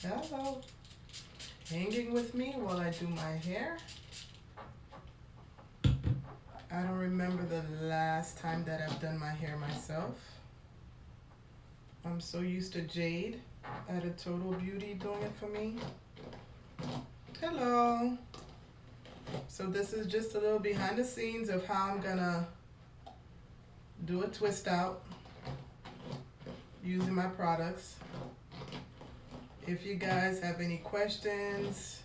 Hello. Hanging with me while I do my hair. I don't remember the last time that I've done my hair myself. I'm so used to Jade at a Total Beauty doing it for me. Hello. So this is just a little behind the scenes of how I'm gonna do a twist out using my products. If you guys have any questions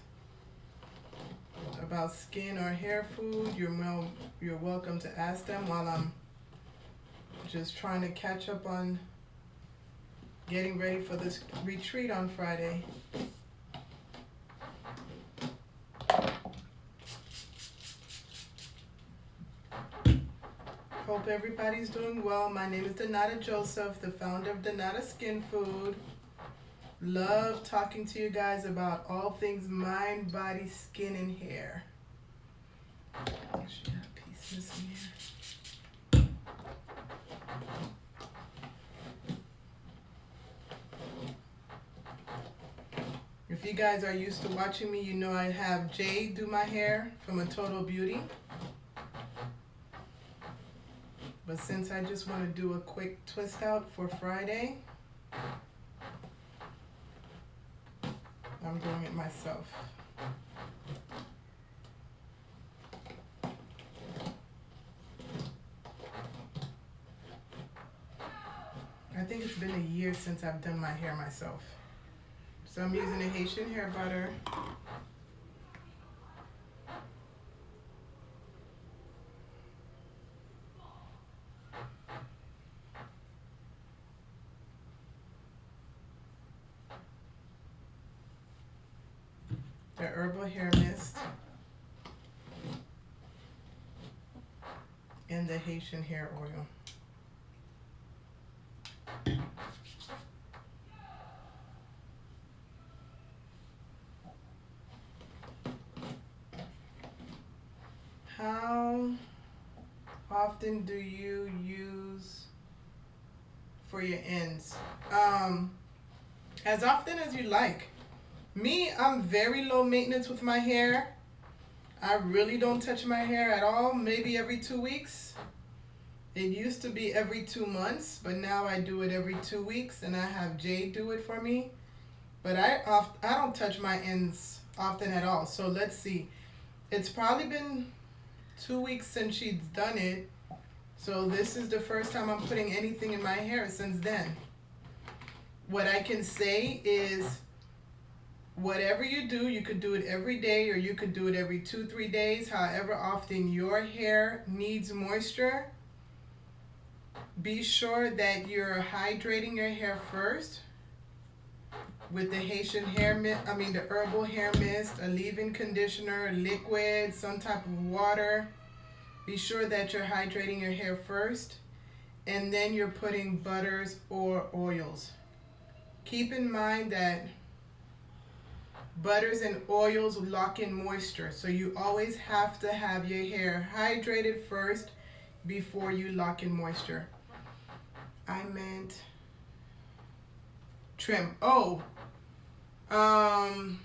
about skin or hair food, you're welcome to ask them while I'm just trying to catch up on getting ready for this retreat on Friday. Hope everybody's doing well. My name is Donata Joseph, the founder of Donata Skinfood. Love talking to you guys about all things mind, body, skin, and hair. Actually, got a piece missing here. If you guys are used to watching me, you know I have Jade do my hair from a Total Beauty. But since I just want to do a quick twist out for Friday, I'm doing it myself. I think it's been a year since I've done my hair myself. So I'm using a Haitian hair butter. The herbal hair mist and the Haitian hair oil. How often do you use for your ends? As often as you like. Me, I'm very low maintenance with my hair. I really don't touch my hair at all, maybe every 2 weeks. It used to be every 2 months, but now I do it every 2 weeks, and I have Jade do it for me. But I don't touch my ends often at all. So let's see. It's probably been 2 weeks since she's done it. So this is the first time I'm putting anything in my hair since then. What I can say is, whatever you do, you could do it every day or you could do it every 2-3 days. However often your hair needs moisture, be sure that you're hydrating your hair first with the Haitian hair mist, the herbal hair mist, a leave-in conditioner, liquid, some type of water. Be sure that you're hydrating your hair first, and then you're putting butters or oils. Keep in mind that butters and oils lock in moisture, so you always have to have your hair hydrated first before you lock in moisture. I meant trim. Oh, how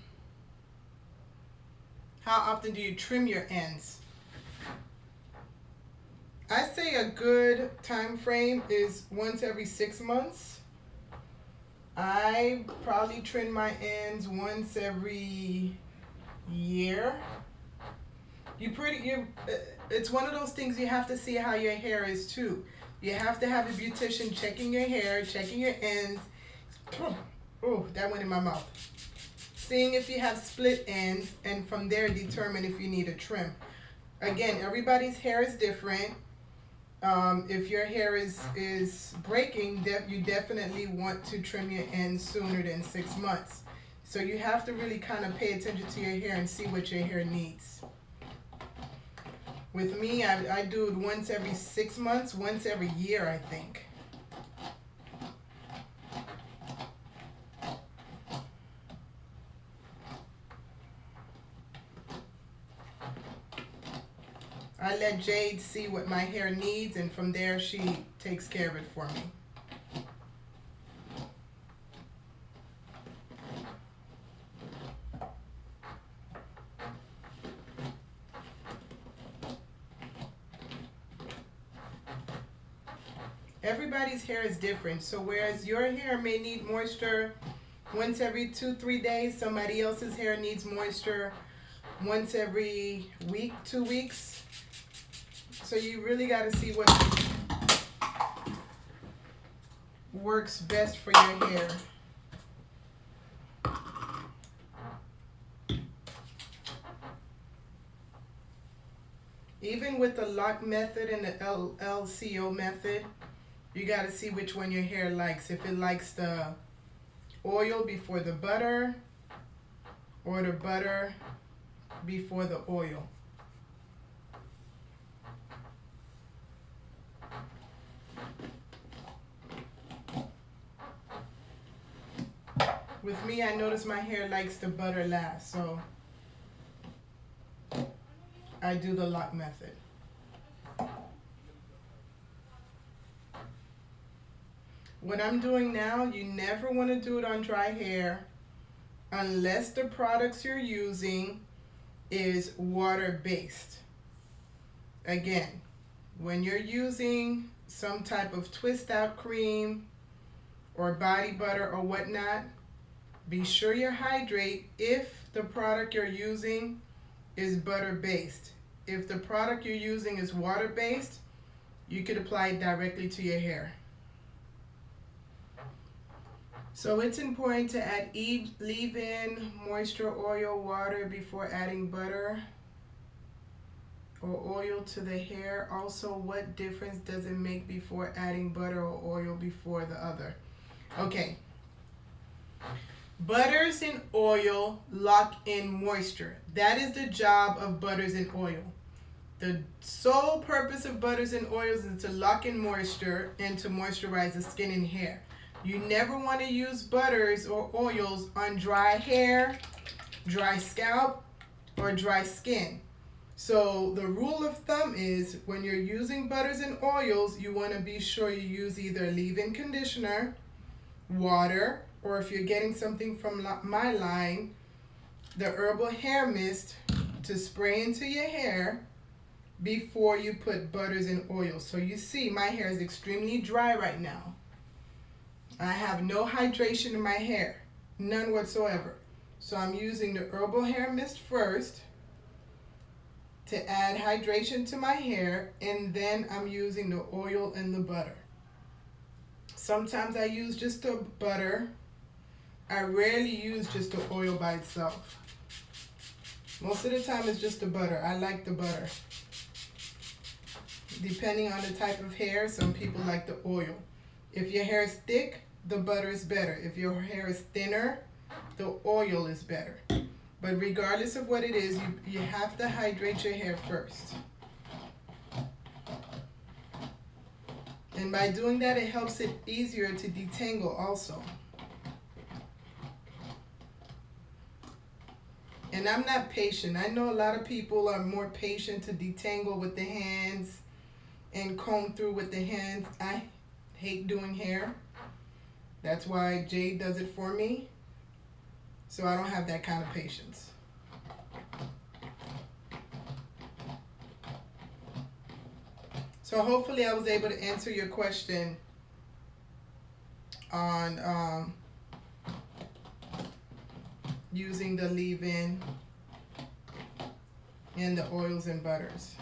often do you trim your ends? I say a good time frame is once every 6 months. I probably trim my ends once every year. It's one of those things you have to see how your hair is too. You have to have a beautician checking your hair, checking your ends. Oh, that went in my mouth. Seeing if you have split ends, and from there determine if you need a trim. Again, everybody's hair is different. If your hair is breaking, you definitely want to trim your ends sooner than 6 months. So you have to really kind of pay attention to your hair and see what your hair needs. With me, I do it once every 6 months, once every year, I think. I let Jade see what my hair needs, and from there she takes care of it for me. Everybody's hair is different. So whereas your hair may need moisture once every 2-3 days, somebody else's hair needs moisture once every week, 2 weeks. So you really got to see what works best for your hair. Even with the lock method and the LCO method, you got to see which one your hair likes. If it likes the oil before the butter, or the butter before the oil. With me, I notice my hair likes the butter last, so I do the lock method. What I'm doing now, you never want to do it on dry hair unless the products you're using is water-based. Again, when you're using some type of twist out cream or body butter or whatnot, be sure you hydrate if the product you're using is butter-based. If the product you're using is water-based, you could apply it directly to your hair. So it's important to add leave-in moisture, oil, water before adding butter or oil to the hair. Also, what difference does it make before adding butter or oil before the other? Okay. Butters and oil lock in moisture. That is the job of butters and oil. The sole purpose of butters and oils is to lock in moisture and to moisturize the skin and hair. You never want to use butters or oils on dry hair, dry scalp, or dry skin. So the rule of thumb is when you're using butters and oils, you want to be sure you use either leave-in conditioner, water, or if you're getting something from my line, the herbal hair mist to spray into your hair before you put butters and oils. So you see my hair is extremely dry right now. I have no hydration in my hair, none whatsoever. So I'm using the herbal hair mist first to add hydration to my hair, and then I'm using the oil and the butter. Sometimes I use just the butter. I rarely use just the oil by itself. Most of the time it's just the butter. I like the butter. Depending on the type of hair, some people like the oil. If your hair is thick, the butter is better. If your hair is thinner, the oil is better. But regardless of what it is, you have to hydrate your hair first. And by doing that, it helps it easier to detangle also. And I'm not patient. I know a lot of people are more patient to detangle with the hands and comb through with the hands. I hate doing hair. That's why Jade does it for me. So I don't have that kind of patience. So hopefully I was able to answer your question on using the leave-in and the oils and butters.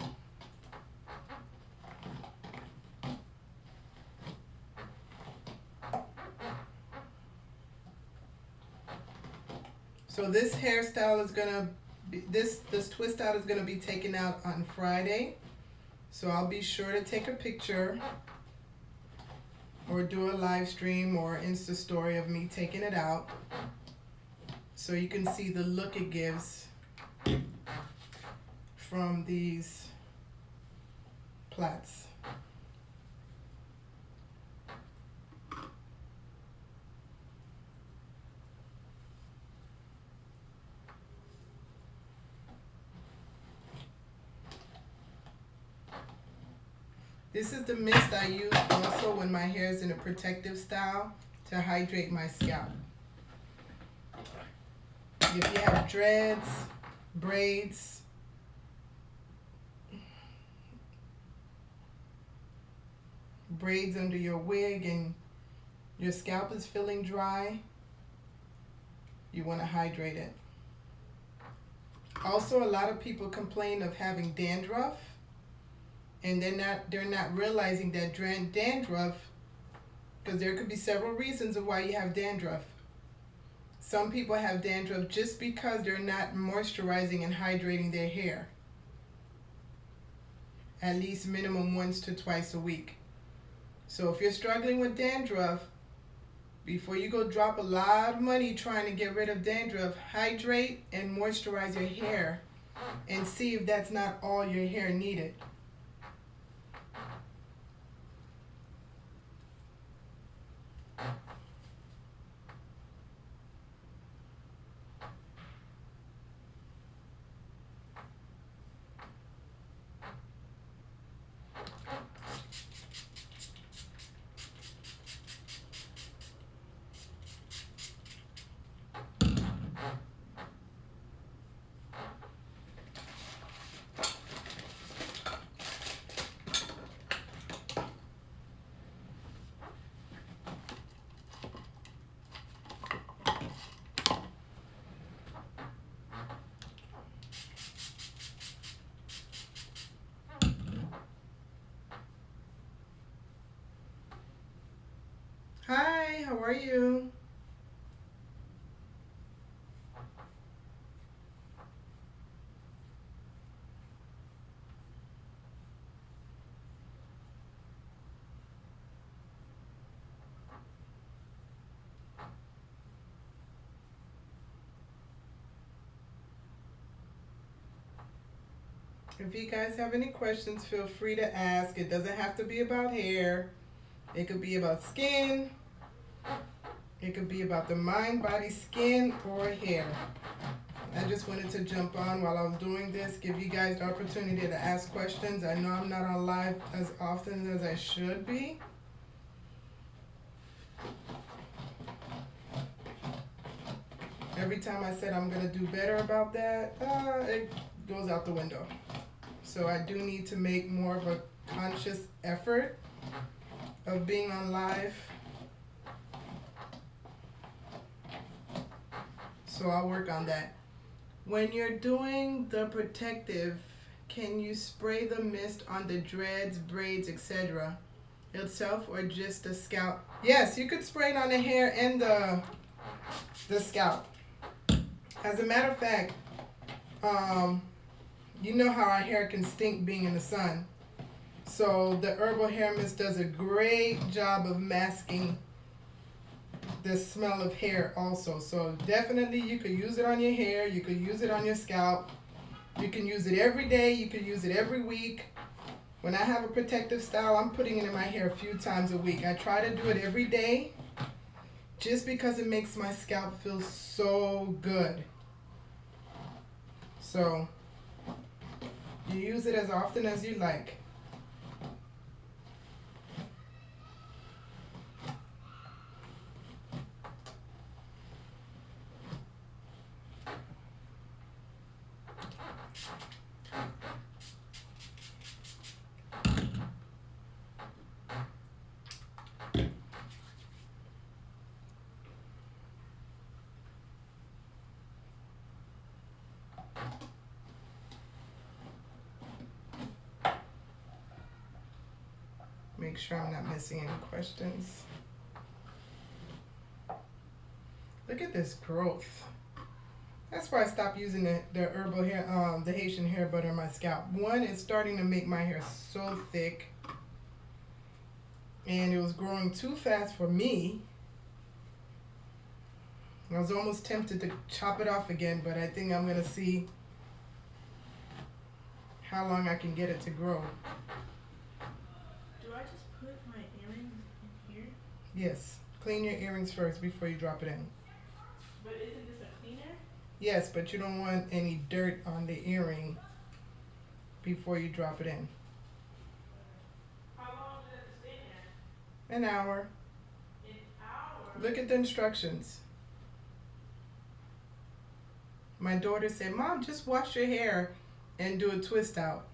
So this hairstyle is gonna be, this twist out is gonna be taken out on Friday. So I'll be sure to take a picture or do a live stream or Insta story of me taking it out so you can see the look it gives from these plaits. This is the mist I use also when my hair is in a protective style to hydrate my scalp. If you have dreads, braids, braids under your wig and your scalp is feeling dry, you want to hydrate it. Also, a lot of people complain of having dandruff, and they're not realizing that dandruff, because there could be several reasons of why you have dandruff. Some people have dandruff just because they're not moisturizing and hydrating their hair at least minimum once to twice a week. So if you're struggling with dandruff, before you go drop a lot of money trying to get rid of dandruff, hydrate and moisturize your hair and see if that's not all your hair needed. Hi, how are you? If you guys have any questions, feel free to ask. It doesn't have to be about hair. It could be about skin. It could be about the mind, body, skin, or hair. I just wanted to jump on while I was doing this, give you guys the opportunity to ask questions. I know I'm not on live as often as I should be. Every time I said I'm going to do better about that, it goes out the window. So I do need to make more of a conscious effort of being on live. So I'll work on that. When you're doing the protective, can you spray the mist on the dreads, braids, etc. itself or just the scalp? Yes, you could spray it on the hair and the scalp. As a matter of fact, you know how our hair can stink being in the sun. So the herbal hair mist does a great job of masking the smell of hair also. So definitely you could use it on your hair, you could use it on your scalp. You can use it every day, you could use it every week. When I have a protective style, I'm putting it in my hair a few times a week. I try to do it every day just because it makes my scalp feel so good. So you use it as often as you like. Make sure I'm not missing any questions. Look at this growth. That's why I stopped using the herbal hair, the Haitian hair butter on my scalp. One, it's starting to make my hair so thick, and it was growing too fast for me. I was almost tempted to chop it off again, but I think I'm gonna see how long I can get it to grow. Yes. Clean your earrings first before you drop it in. But isn't this a cleaner? Yes, but you don't want any dirt on the earring before you drop it in. How long does it stay there? An hour. An hour? Look at the instructions. My daughter said, "Mom, just wash your hair and do a twist out."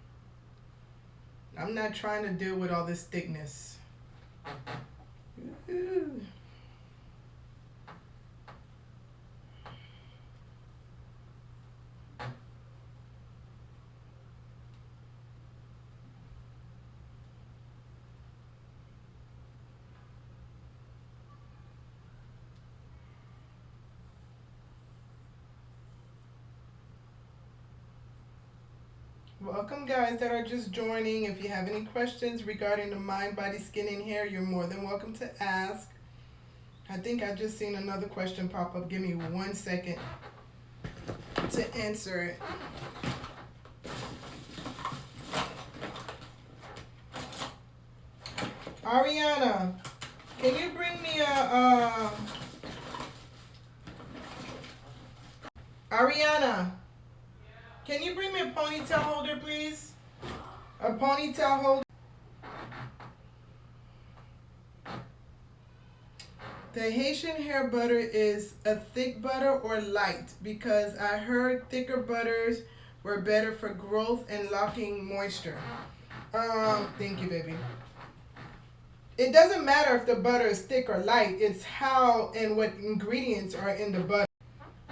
I'm not trying to deal with all this thickness. Ooh. Welcome, guys that are just joining. If you have any questions regarding the mind, body, skin, and hair, you're more than welcome to ask. I think I just seen another question pop up. Give me 1 second to answer it. Ariana, can you bring me a Ariana, can you bring me a ponytail holder, please? A ponytail holder. The Haitian hair butter is a thick butter or light, because I heard thicker butters were better for growth and locking moisture. Thank you, baby. It doesn't matter if the butter is thick or light, it's how and what ingredients are in the butter.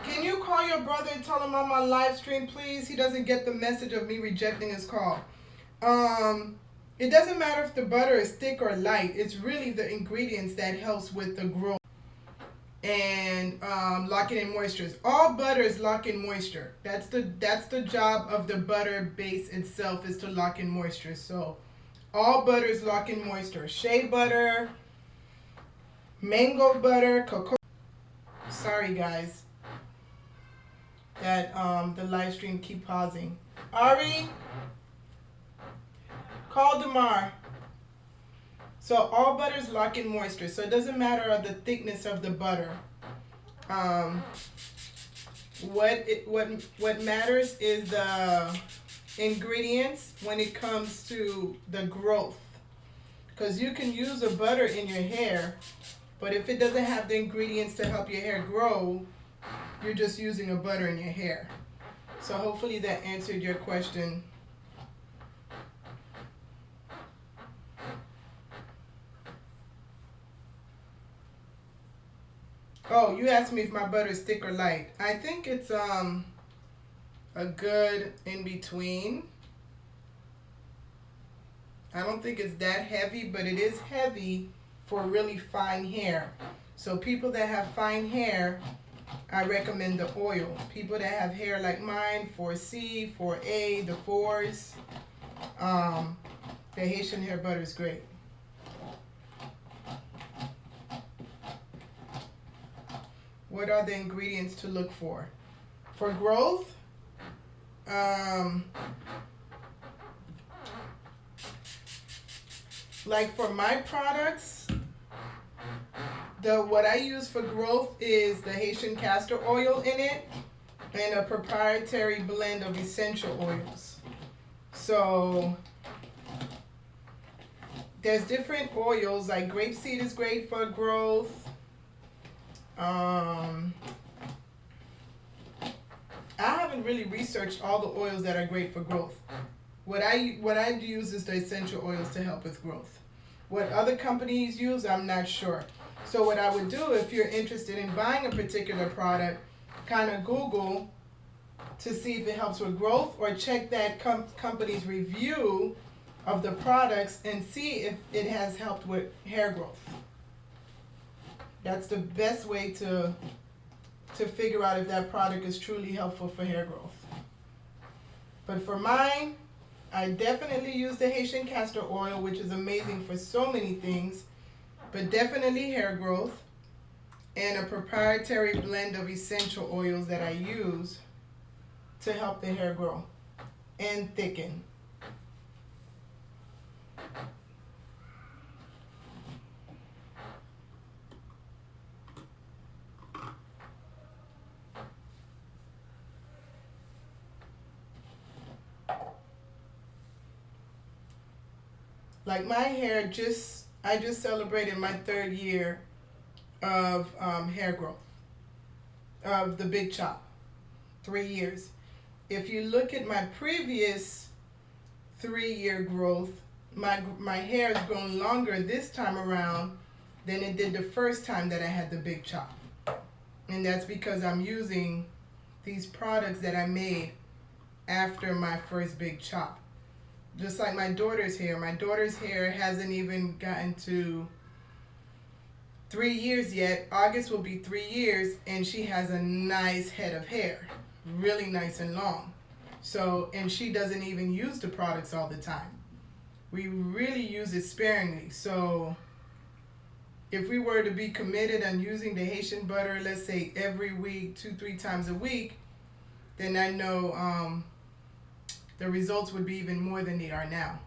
Can you call your brother and tell him I'm on live stream, please? He doesn't get the message of me rejecting his call. It doesn't matter if the butter is thick or light. It's really the ingredients that helps with the growth and locking in moisture. All butters lock in moisture. That's the job of the butter base itself, is to lock in moisture. So all butters lock in moisture. Shea butter, mango butter, cocoa. Sorry, guys, that the live stream keep pausing. Ari, call Damar. So all butters lock in moisture. So it doesn't matter the thickness of the butter. What matters is the ingredients when it comes to the growth. Because you can use a butter in your hair, but if it doesn't have the ingredients to help your hair grow, you're just using a butter in your hair. So hopefully that answered your question. Oh, you asked me if my butter is thick or light. I think it's a good in between. I don't think it's that heavy, but it is heavy for really fine hair. So people that have fine hair, I recommend the oil. People that have hair like mine, 4C, 4A, the 4s, the Haitian hair butter is great. What are the ingredients to look for? For growth, like for my products, what I use for growth is the Haitian castor oil in it and a proprietary blend of essential oils. So there's different oils, like grapeseed is great for growth. I haven't really researched all the oils that are great for growth. What I use is the essential oils to help with growth. What other companies use, I'm not sure. So what I would do, if you're interested in buying a particular product, kind of Google to see if it helps with growth, or check that company's review of the products and see if it has helped with hair growth. That's the best way to figure out if that product is truly helpful for hair growth. But for mine, I definitely use the Haitian castor oil, which is amazing for so many things, but definitely hair growth, and a proprietary blend of essential oils that I use to help the hair grow and thicken. Like my hair, I just celebrated my 3rd year of hair growth, of the big chop, 3 years. If you look at my previous 3-year growth, my hair has grown longer this time around than it did the first time that I had the big chop. And that's because I'm using these products that I made after my first big chop. Just like my daughter's hair hasn't even gotten to 3 years yet. August will be 3 years, and she has a nice head of hair, really nice and long. So, and she doesn't even use the products all the time. We really use it sparingly. So if we were to be committed on using the Haitian butter, let's say every week, 2-3 times a week, then I know the results would be even more than they are now.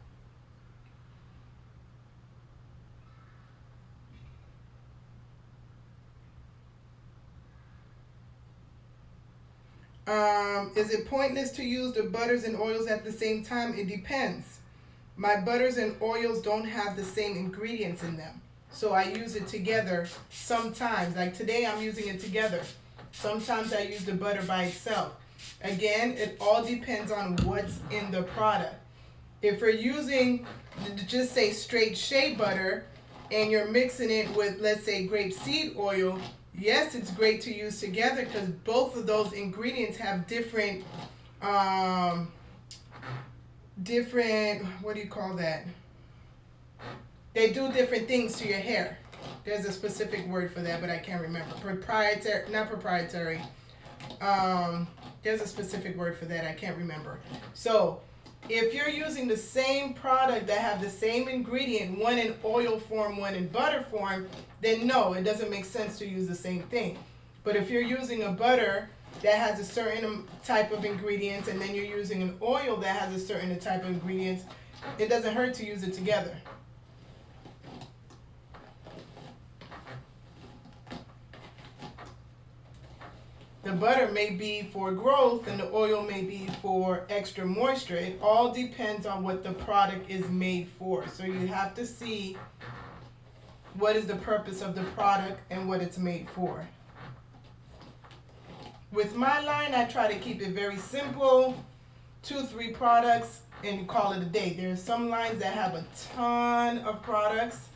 Is it pointless to use the butters and oils at the same time? It depends. My butters and oils don't have the same ingredients in them. So I use it together sometimes. Like today I'm using it together. Sometimes I use the butter by itself. Again, it all depends on what's in the product. If you're using, just say straight shea butter, and you're mixing it with, let's say, grapeseed oil, yes, it's great to use together because both of those ingredients have different, what do you call that? They do different things to your hair. There's a specific word for that, but I can't remember. Not proprietary. There's a specific word for that. I can't remember. So if you're using the same product that have the same ingredient, one in oil form, one in butter form, then no, it doesn't make sense to use the same thing. But if you're using a butter that has a certain type of ingredients, and then you're using an oil that has a certain type of ingredients, it doesn't hurt to use it together. The butter may be for growth and the oil may be for extra moisture. It all depends on what the product is made for. So you have to see what is the purpose of the product and what it's made for. With my line, I try to keep it very simple, 2-3 products and call it a day. There are some lines that have a ton of products.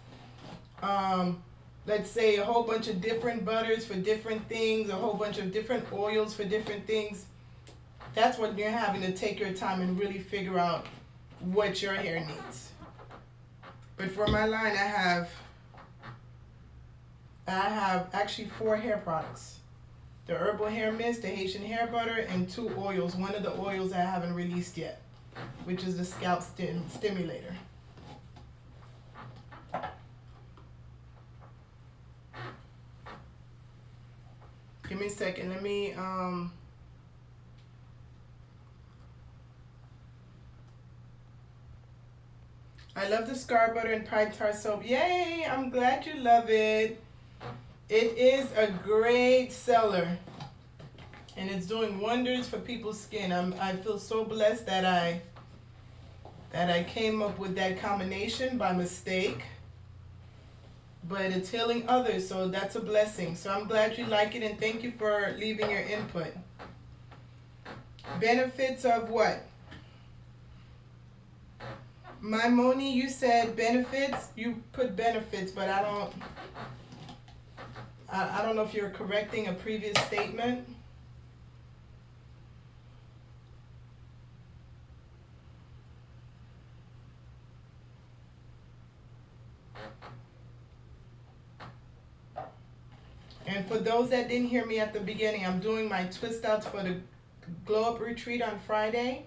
Let's say a whole bunch of different butters for different things, a whole bunch of different oils for different things. That's when you're having to take your time and really figure out what your hair needs. But for my line, I have actually 4 hair products. The herbal hair mist, the Haitian hair butter, and 2 oils. One of the oils I haven't released yet, which is the scalp stimulator. Give me a second. Let me I love the scar butter and pine tar soap. Yay! I'm glad you love it. It is a great seller, and it's doing wonders for people's skin. I feel so blessed that I came up with that combination by mistake. But it's healing others, so that's a blessing. So I'm glad you like it, and thank you for leaving your input. Benefits of what? My Moni, you said benefits. You put benefits, but I don't know if you're correcting a previous statement. And for those that didn't hear me at the beginning, I'm doing my twist outs for the Glow Up Retreat on Friday.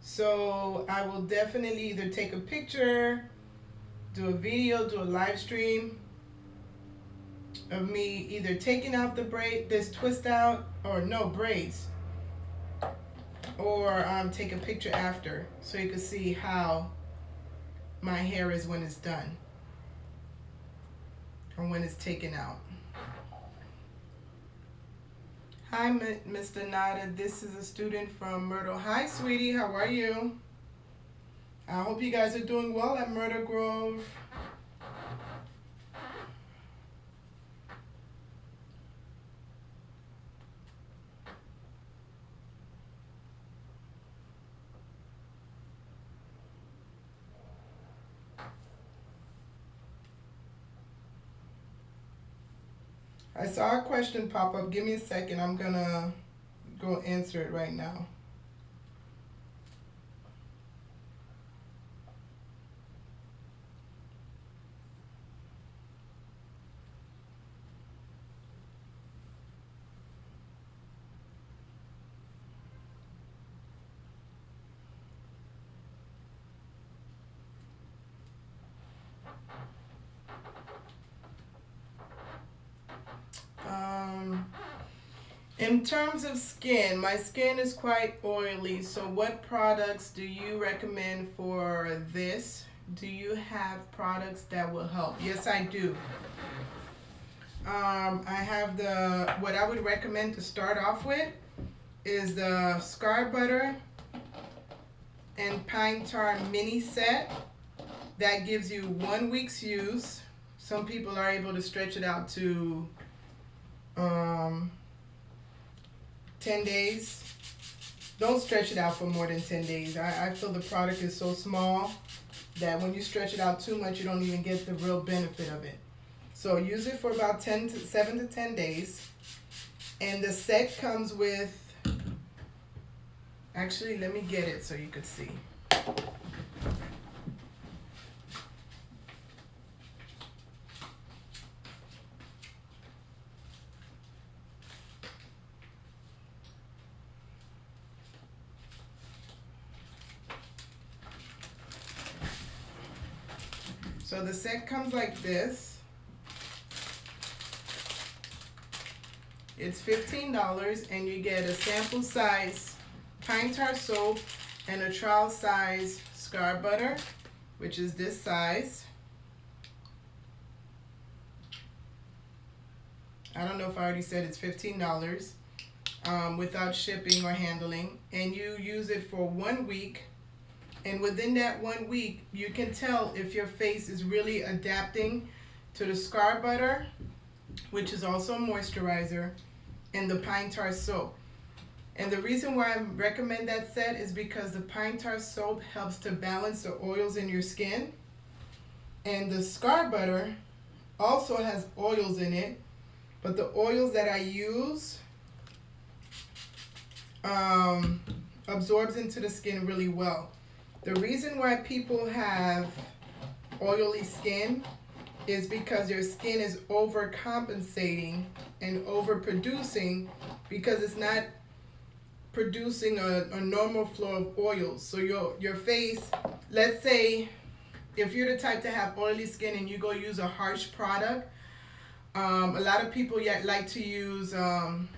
So I will definitely either take a picture, do a video, do a live stream of me either taking out the this twist out, or no braids, or take a picture after so you can see how my hair is when it's done or when it's taken out. Hi, Mr. Nada. This is a student from Myrtle. Hi, sweetie. How are you? I hope you guys are doing well at Myrtle Grove. I saw a question pop up. Give me a second. I'm gonna go answer it right now. Um, in terms of skin, my skin is quite oily. So, what products do you recommend for this? Do you have products that will help? Yes, I do. I have what I would recommend to start off with is the Scar Butter and Pine Tar mini set. That gives you 1 week's use. Some people are able to stretch it out to 10 days. Don't stretch it out for more than 10 days. I feel the product is so small that when you stretch it out too much, you don't even get the real benefit of it. So use it for about 7 to 10 days. And the set comes with, actually, let me get it so you could see. So the set comes like this. It's $15 and you get a sample size pine tar soap and a trial size Scar Butter, which is this size. I don't know if I already said it's $15 without shipping or handling. And you use it for 1 week. And within that 1 week, you can tell if your face is really adapting to the Scar Butter, which is also a moisturizer, and the pine tar soap. And the reason why I recommend that set is because the pine tar soap helps to balance the oils in your skin. And the Scar Butter also has oils in it, but the oils that I use absorbs into the skin really well. The reason why people have oily skin is because their skin is overcompensating and overproducing because it's not producing a normal flow of oils. So your face, let's say if you're the type to have oily skin and you go use a harsh product, a lot of people yet like to use an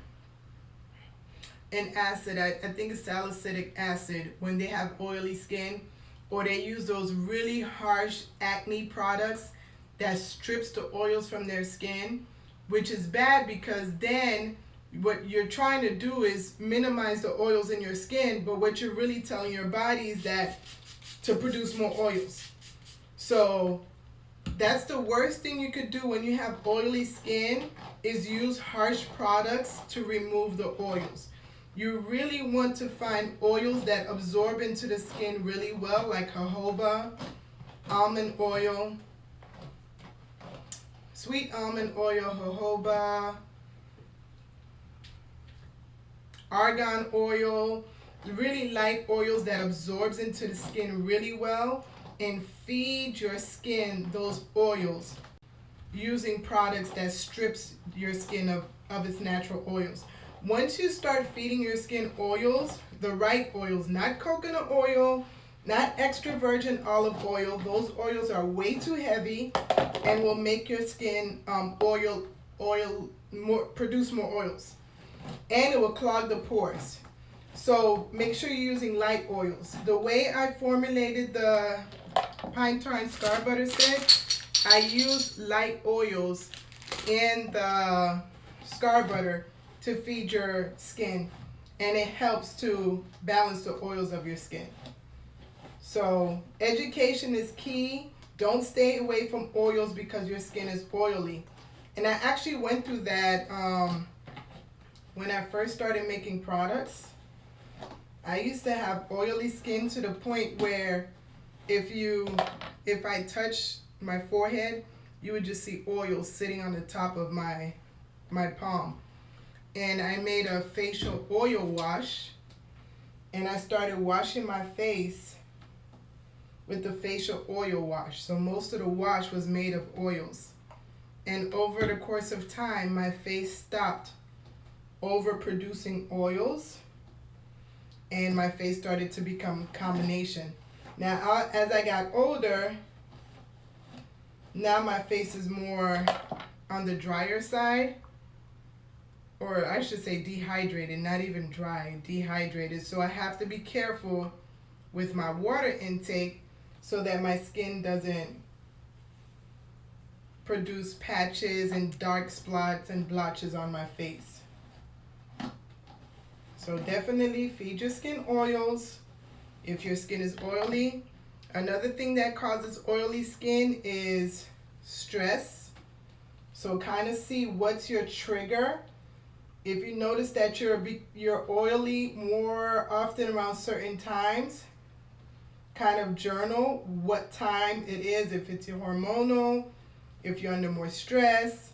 acid, I think it's salicylic acid, when they have oily skin, or they use those really harsh acne products that strips the oils from their skin, which is bad because then what you're trying to do is minimize the oils in your skin, but what you're really telling your body is that to produce more oils. So that's the worst thing you could do when you have oily skin, is use harsh products to remove the oils. You really want to find oils that absorb into the skin really well, like jojoba, almond oil, sweet almond oil, jojoba, argan oil, really light oils that absorbs into the skin really well, and feed your skin those oils using products that strips your skin of its natural oils. Once you start feeding your skin oils, the right oils, not coconut oil, not extra virgin olive oil, those oils are way too heavy and will make your skin produce more oils, and it will clog the pores. So make sure you're using light oils. The way I formulated the pine tar and Scar Butter set, I use light oils in the Scar Butter to feed your skin, and it helps to balance the oils of your skin. So education is key. Don't stay away from oils because your skin is oily. And I actually went through that when I first started making products. I used to have oily skin to the point where if I touch my forehead, you would just see oil sitting on the top of my my palm. And I made a facial oil wash, and I started washing my face with the facial oil wash. So most of the wash was made of oils. And over the course of time, my face stopped overproducing oils, and my face started to become combination. Now, as I got older, now my face is more on the drier side, or I should say dehydrated, not even dry, dehydrated. So I have to be careful with my water intake so that my skin doesn't produce patches and dark spots and blotches on my face. So definitely feed your skin oils if your skin is oily. Another thing that causes oily skin is stress. So kind of see what's your trigger. If you notice that you're oily more often around certain times, kind of journal what time it is, if it's hormonal, if you're under more stress,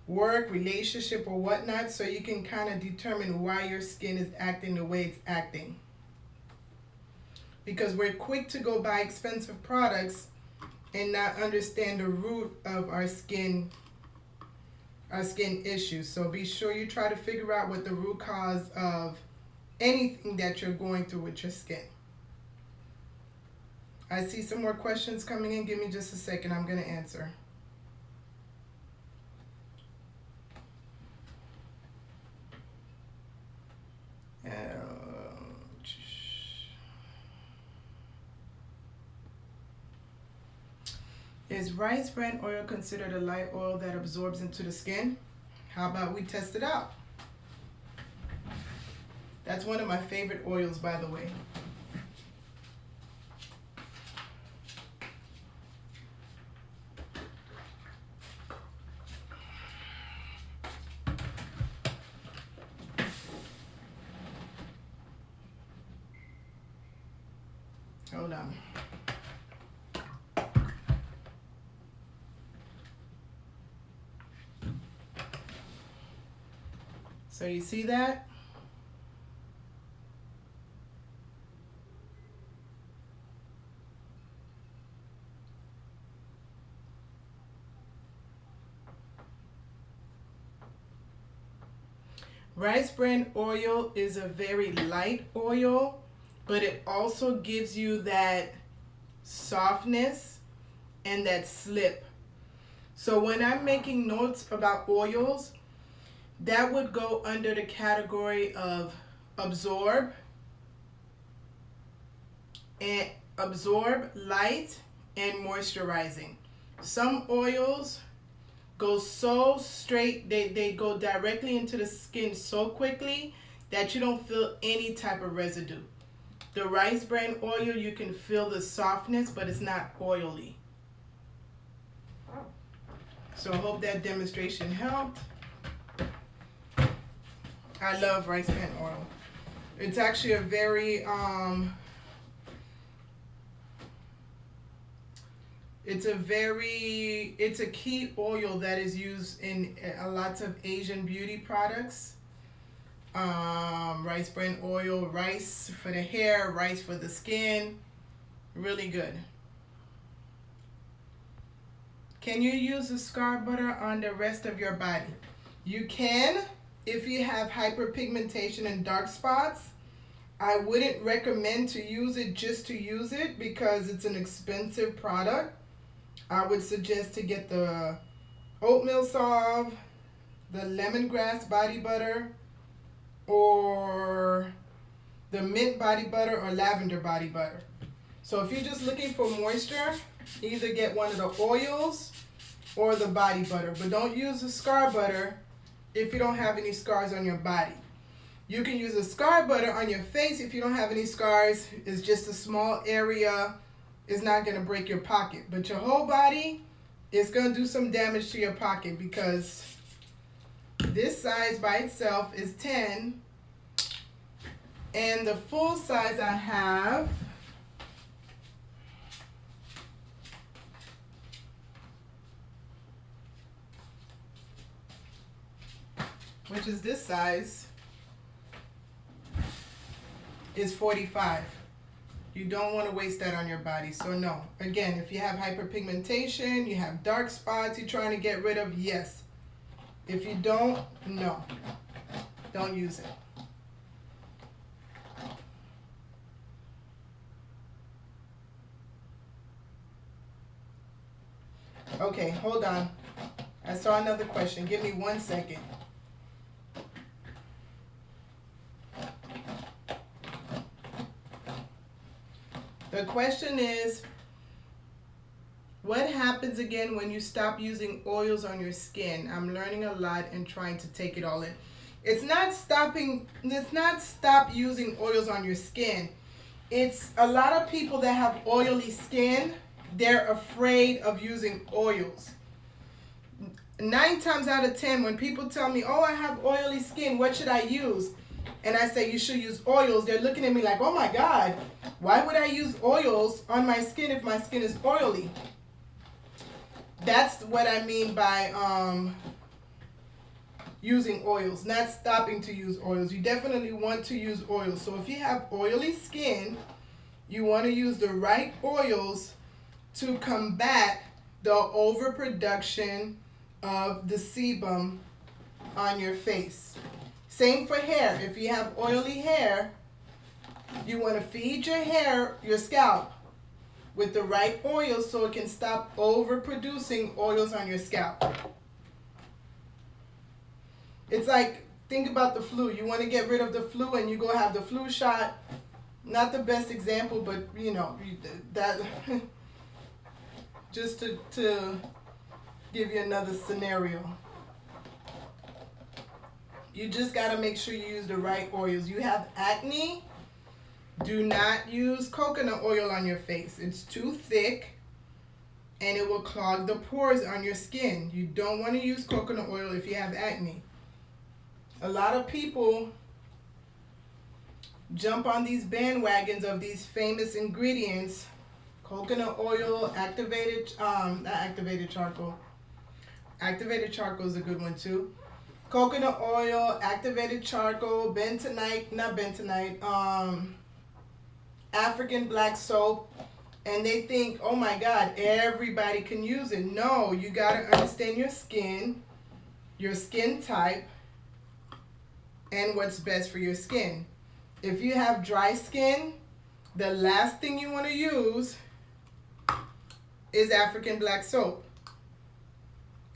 work, relationship, or whatnot, so you can kind of determine why your skin is acting the way it's acting. Because we're quick to go buy expensive products and not understand the root of our skin issues. So be sure you try to figure out what the root cause of anything that you're going through with your skin. I see some more questions coming in. Give me just a second. I'm going to answer. Is rice bran oil considered a light oil that absorbs into the skin? How about we test it out? That's one of my favorite oils, by the way. Hold on. So you see that? Rice bran oil is a very light oil, but it also gives you that softness and that slip. So when I'm making notes about oils, that would go under the category of absorb, light, and moisturizing. Some oils go so straight, they go directly into the skin so quickly that you don't feel any type of residue. The rice bran oil, you can feel the softness, but it's not oily. So I hope that demonstration helped. I love rice bran oil. It's actually a very, it's a key oil that is used in a lot of Asian beauty products. Rice bran oil, rice for the hair, rice for the skin, really good. Can you use the scar butter on the rest of your body? You can. If you have hyperpigmentation and dark spots, I wouldn't recommend to use it just to use it because it's an expensive product. I would suggest to get the oatmeal salve, the lemongrass body butter, or the mint body butter or lavender body butter. So if you're just looking for moisture, either get one of the oils or the body butter. But don't use the scar butter if you don't have any scars on your body. You can use a scar butter on your face if you don't have any scars. It's just a small area. It's not going to break your pocket. But your whole body is going to do some damage to your pocket because this size by itself is 10. And the full size I have which is this size, is 45. You don't want to waste that on your body. So no. Again, if you have hyperpigmentation, you have dark spots you're trying to get rid of, yes. If you don't, no. Don't use it. Okay, hold on. I saw another question. Give me 1 second. The question is, what happens again when you stop using oils on your skin? I'm learning a lot and trying to take it all in. It's not stop using oils on your skin. It's a lot of people that have oily skin, they're afraid of using oils. 9 times out of 10, when people tell me, oh, I have oily skin, what should I use? And I say you should use oils, they're looking at me like, oh my God, why would I use oils on my skin if my skin is oily? That's what I mean by using oils, not stopping to use oils. You definitely want to use oils. So if you have oily skin, you want to use the right oils to combat the overproduction of the sebum on your face. Same for hair. If you have oily hair, you want to feed your hair, your scalp, with the right oils so it can stop overproducing oils on your scalp. It's like, think about the flu. You want to get rid of the flu and you go have the flu shot. Not the best example, but you know, that just to give you another scenario. You just got to make sure you use the right oils. You have acne, do not use coconut oil on your face. It's too thick and it will clog the pores on your skin. You don't want to use coconut oil if you have acne. A lot of people jump on these bandwagons of these famous ingredients. Coconut oil, activated charcoal. Activated charcoal is a good one too. Coconut oil, activated charcoal, African black soap, and they think, oh my God, everybody can use it. No, you gotta understand your skin type, and what's best for your skin. If you have dry skin, the last thing you want to use is African black soap.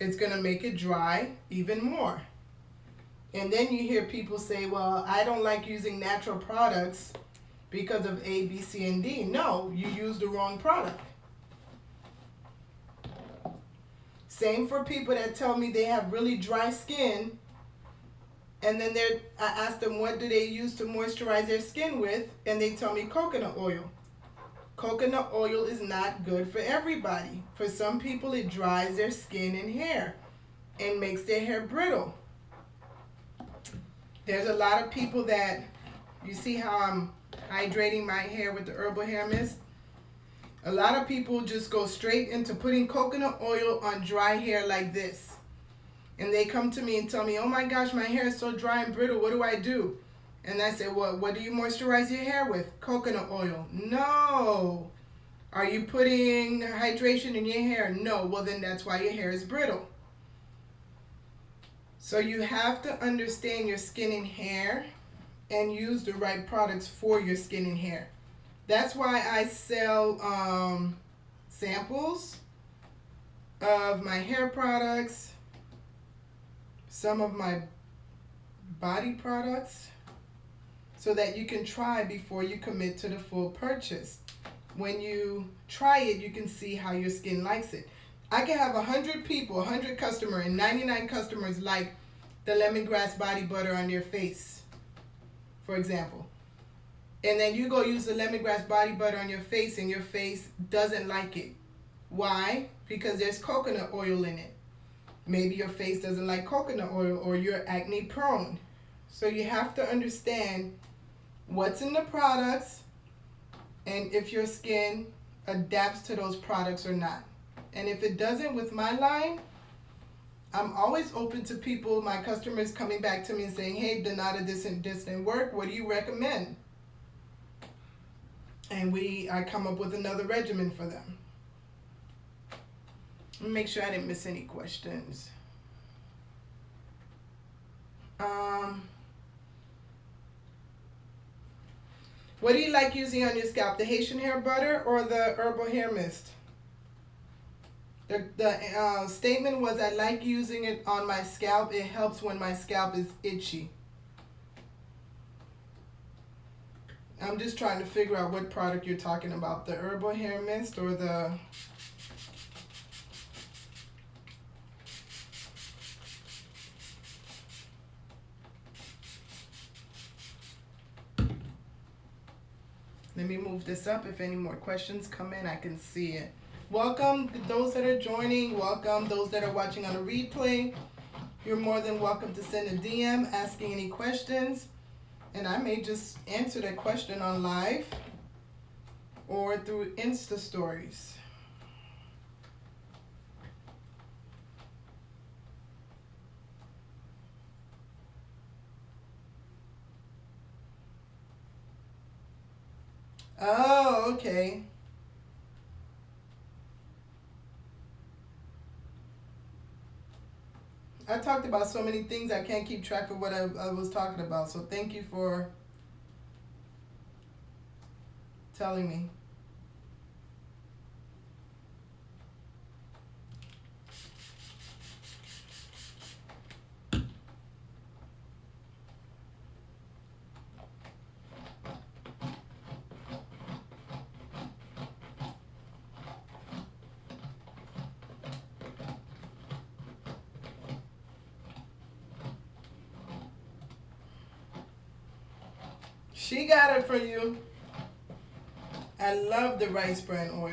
It's gonna make it dry even more. And then you hear people say, well, I don't like using natural products because of A, B, C, and D. No, you used the wrong product. Same for people that tell me they have really dry skin, and then I ask them what do they use to moisturize their skin with, and they tell me coconut oil. Coconut oil is not good for everybody. For some people, it dries their skin and hair and makes their hair brittle. There's a lot of people that, you see how I'm hydrating my hair with the herbal hair mist? A lot of people just go straight into putting coconut oil on dry hair like this. And they come to me and tell me, oh my gosh, my hair is so dry and brittle, what do I do? And I say, well, what do you moisturize your hair with? Coconut oil. No. Are you putting hydration in your hair? No. Well, then that's why your hair is brittle. So you have to understand your skin and hair and use the right products for your skin and hair. That's why I sell samples of my hair products, some of my body products, so that you can try before you commit to the full purchase. When you try it, you can see how your skin likes it. I can have 100 people, 100 customers, and 99 customers like the lemongrass body butter on their face, for example. And then you go use the lemongrass body butter on your face and your face doesn't like it. Why? Because there's coconut oil in it. Maybe your face doesn't like coconut oil, or you're acne prone. So you have to understand what's in the products and if your skin adapts to those products or not. And if it doesn't with my line, I'm always open to people, my customers coming back to me and saying, hey, Donata, this didn't work. What do you recommend? And I come up with another regimen for them. Let me make sure I didn't miss any questions. What do you like using on your scalp? The Haitian hair butter or the herbal hair mist? The statement was, I like using it on my scalp. It helps when my scalp is itchy. I'm just trying to figure out what product you're talking about. The herbal hair mist or the... Let me move this up. If any more questions come in, I can see it. Welcome those that are joining. Welcome those that are watching on a replay. You're more than welcome to send a DM asking any questions. And I may just answer that question on live or through Insta stories. Oh, okay. I talked about so many things I can't keep track of what I was talking about. So thank you for telling me. She got it for you. I love the rice bran oil.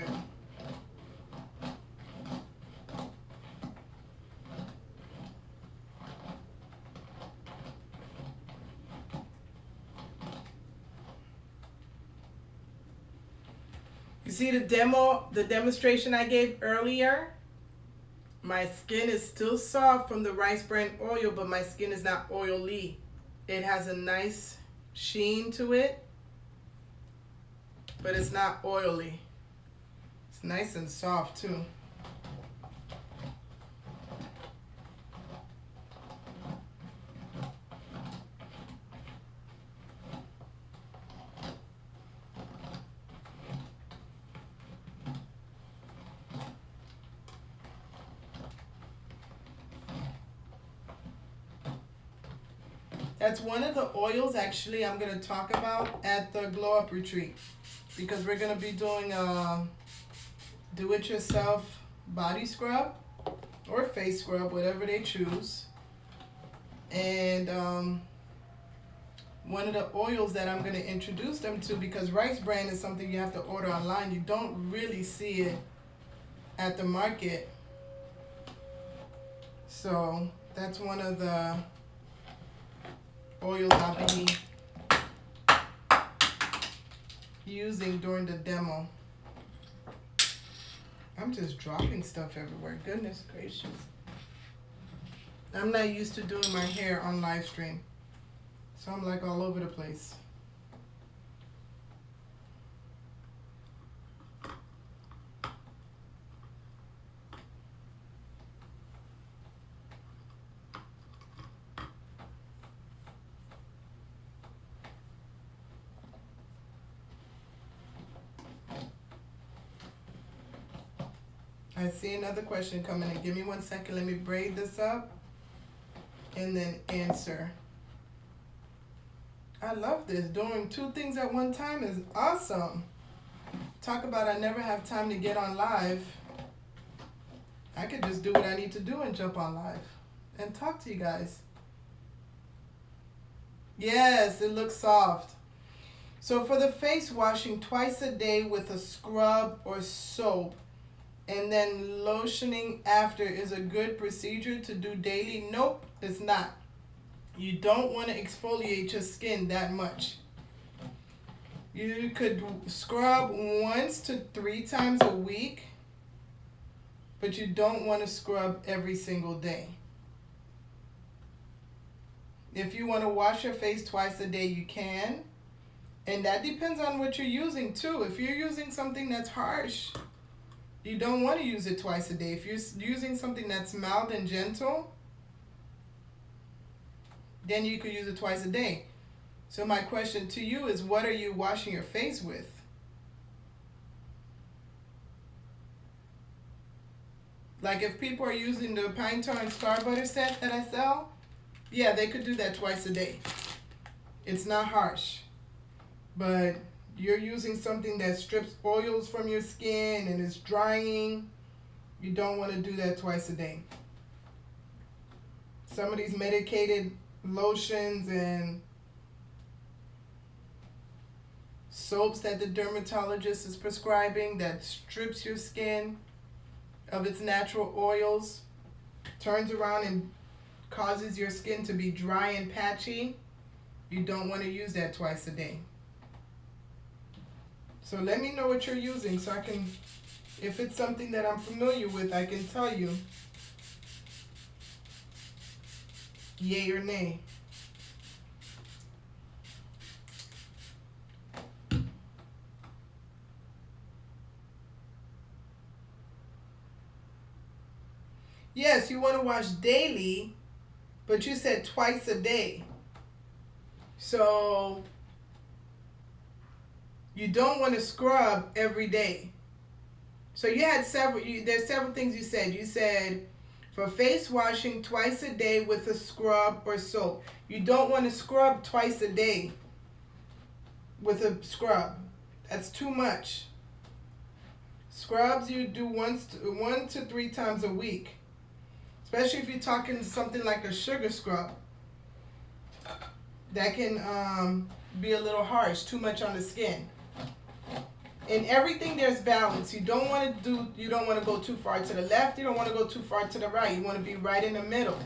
You see the demonstration I gave earlier? My skin is still soft from the rice bran oil, but my skin is not oily. It has a nice sheen to it, but it's not oily. It's nice and soft too. That's one of the oils actually I'm going to talk about at the Glow Up Retreat, because we're going to be doing a do-it-yourself body scrub or face scrub, whatever they choose. And one of the oils that I'm going to introduce them to, because rice bran is something you have to order online. You don't really see it at the market. So that's one of the oils I'll be using during the demo. I'm just dropping stuff everywhere. Goodness gracious. I'm not used to doing my hair on live stream, so I'm like all over the place. I see another question coming in. Give me 1 second. Let me braid this up and then answer. I love this. Doing 2 things at one time is awesome. Talk about I never have time to get on live. I could just do what I need to do and jump on live and talk to you guys. Yes, it looks soft. So for the face, washing twice a day with a scrub or soap and then lotioning after is a good procedure to do daily? Nope, it's not. You don't want to exfoliate your skin that much. You could scrub 1 to 3 times a week, but you don't want to scrub every single day. If you want to wash your face twice a day, you can. And that depends on what you're using too. If you're using something that's harsh, you don't want to use it twice a day. If you're using something that's mild and gentle, then you could use it twice a day. So my question to you is, what are you washing your face with? Like if people are using the pine tar and star butter set that I sell, yeah, they could do that twice a day. It's not harsh. But you're using something that strips oils from your skin and is drying, you don't want to do that twice a day. Some of these medicated lotions and soaps that the dermatologist is prescribing that strips your skin of its natural oils, turns around and causes your skin to be dry and patchy, you don't want to use that twice a day. So let me know what you're using so I can, if it's something that I'm familiar with, I can tell you yay or nay. Yes, you want to wash daily, but you said twice a day. So you don't want to scrub every day. So you had there's several things you said. You said for face washing twice a day with a scrub or soap. You don't want to scrub twice a day with a scrub. That's too much. Scrubs you do 1 to 3 times a week. Especially if you're talking something like a sugar scrub. That can be a little harsh, too much on the skin. In everything there's balance. You don't want to go too far to the left, you don't want to go too far to the right. You want to be right in the middle.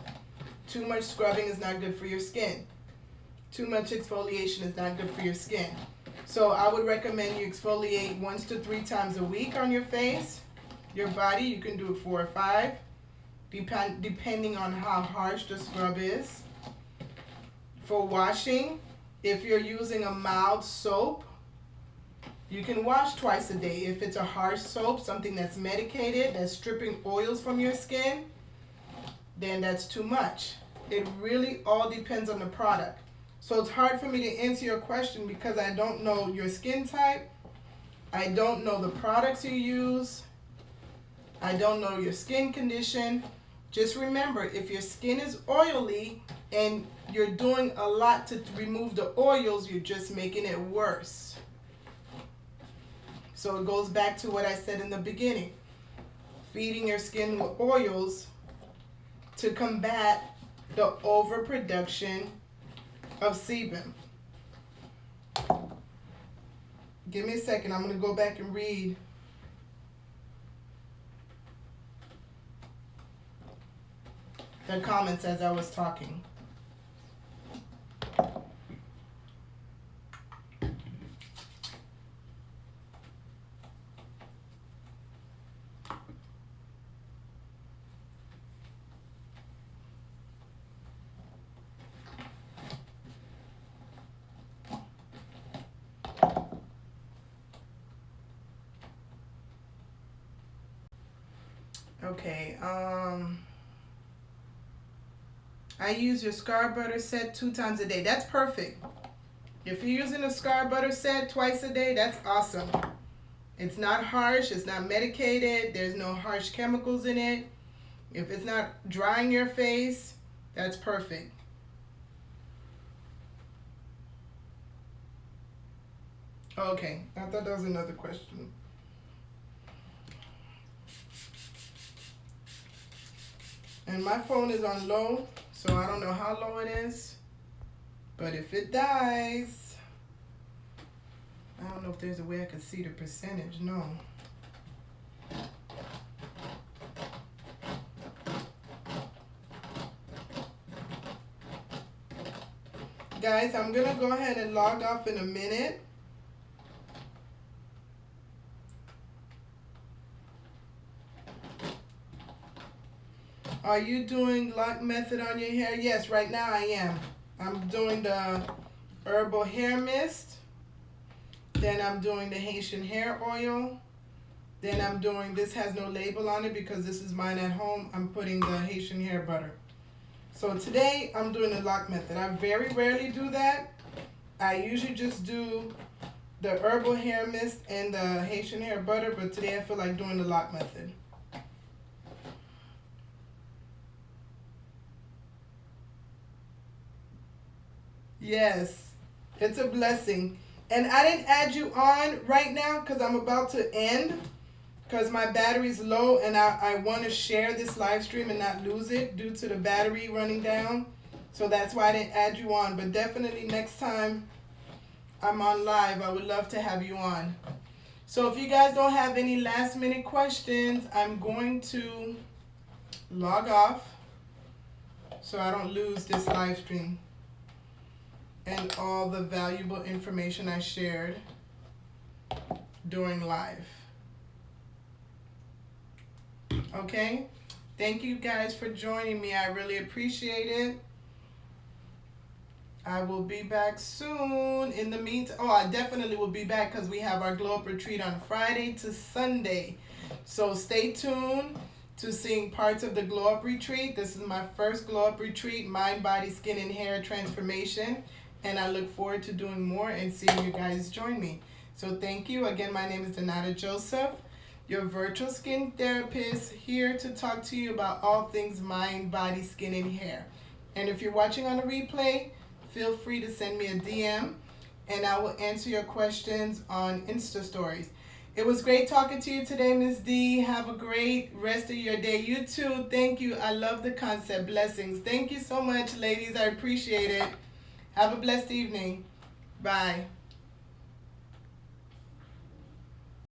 Too much scrubbing is not good for your skin. Too much exfoliation is not good for your skin. So I would recommend you exfoliate 1 to 3 times a week on your face. Your body, you can do it 4 or 5, depending on how harsh the scrub is. For washing, if you're using a mild soap, you can wash twice a day. If it's a harsh soap, something that's medicated, that's stripping oils from your skin, then that's too much. It really all depends on the product. So it's hard for me to answer your question because I don't know your skin type. I don't know the products you use. I don't know your skin condition. Just remember, if your skin is oily and you're doing a lot to remove the oils, you're just making it worse. So it goes back to what I said in the beginning. Feeding your skin with oils to combat the overproduction of sebum. Give me a second. I'm going to go back and read the comments as I was talking. Okay, I use your scar butter set 2 times a day. That's perfect. If you're using a scar butter set twice a day, that's awesome. It's not harsh, it's not medicated, there's no harsh chemicals in it. If it's not drying your face, that's perfect. Okay, I thought that was another question. And my phone is on low, so I don't know how low it is. But if it dies, I don't know if there's a way I could see the percentage. No. Guys, I'm going to go ahead and log off in a minute. Are you doing lock method on your hair? Yes, right now I am. I'm doing the herbal hair mist. Then I'm doing the Haitian hair oil. Then I'm doing, this has no label on it because this is mine at home. I'm putting the Haitian hair butter. So today I'm doing the lock method. I very rarely do that. I usually just do the herbal hair mist and the Haitian hair butter, but today I feel like doing the lock method. Yes, it's a blessing. And I didn't add you on right now because I'm about to end because my battery's low and I want to share this live stream and not lose it due to the battery running down. So that's why I didn't add you on. But definitely next time I'm on live, I would love to have you on. So if you guys don't have any last minute questions, I'm going to log off so I don't lose this live stream and all the valuable information I shared during live. Okay? Thank you guys for joining me. I really appreciate it. I will be back soon. In the meantime, I definitely will be back because we have our Glow Up Retreat on Friday to Sunday. So stay tuned to seeing parts of the Glow Up Retreat. This is my first Glow Up Retreat, mind, body, skin, and hair transformation. And I look forward to doing more and seeing you guys join me. So thank you. Again, my name is Donata Joseph, your virtual skin therapist, here to talk to you about all things mind, body, skin, and hair. And if you're watching on a replay, feel free to send me a DM and I will answer your questions on Insta stories. It was great talking to you today, Ms. D. Have a great rest of your day. You too. Thank you. I love the concept. Blessings. Thank you so much, ladies. I appreciate it. Have a blessed evening. Bye.